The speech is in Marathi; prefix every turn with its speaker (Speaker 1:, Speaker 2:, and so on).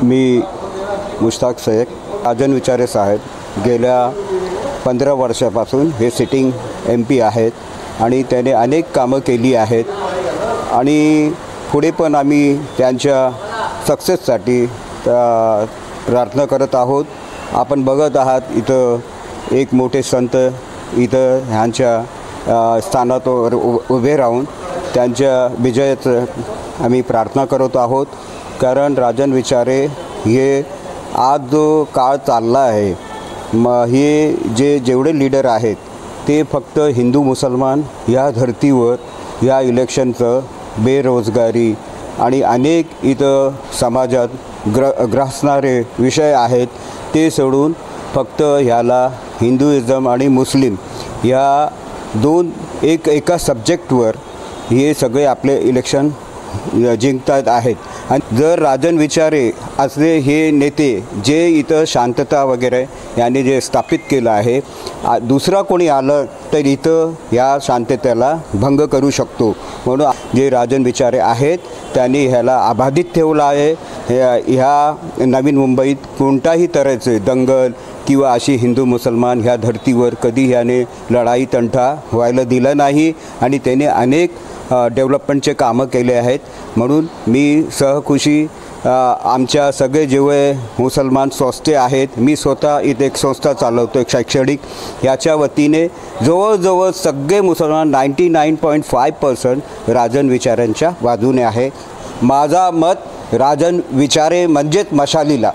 Speaker 1: मी मुश्ताक शेख, राजन विचारे साहेब गेल्या 15 वर्षापासून हे सिटिंग MP आहेत आणि त्याने अनेक कामं केली आहेत आणि पुढे पण आम्ही त्यांच्या सक्सेससाठी प्रार्थना करत आहोत। आपण बघत आहात इथं एक मोठे संत इथं ह्यांच्या स्थानात उभे राहून त्यांच्या विजयाचं आम्ही प्रार्थना करत आहोत। कारण राजन विचारे हे आज जो काळ चालला आहे हे जेवढे लीडर आहेत ते फक्त हिंदू मुसलमान या धर्तीवर या इलेक्शनचं बेरोजगारी आणि अनेक इथं समाजात ग्रासणारे विषय आहेत ते सोडून फक्त ह्याला हिंदुइझम आणि मुस्लिम या एका सब्जेक्टवर हे सगळे आपले इलेक्शन जिंकतात आहेत। आणि जर राजन विचारे असले हे नेते जे इथं शांतता वगैरे याने जे स्थापित केलं आहे, दुसरा कोणी आलं तर इथं या शांततेला भंग करू शकतो। म्हणून जे राजन विचारे आहेत त्यांनी ह्याला अबाधित ठेवलं आहे। ह्या नवीन मुंबईत कोणताही तऱ्हेचे दंगल किंवा अशी हिंदू मुसलमान ह्या धर्तीवर कधी ह्याने लढाई तंटा व्हायला दिला नाही आणि त्याने अनेक डेव्हलपमेंटचे कामं केले आहेत। म्हणून मी सहखुशी आमच्या सगळे जेवढे मुसलमान संस्थे आहेत, मी स्वतः इथे एक संस्था चालवतो एक शैक्षणिक, याच्या वतीने जवळजवळ सगळे मुसलमान 99.5% राजन विचारेंच्या बाजूने आहे। माझा मत राजन विचारे म्हणजेच मशालीला।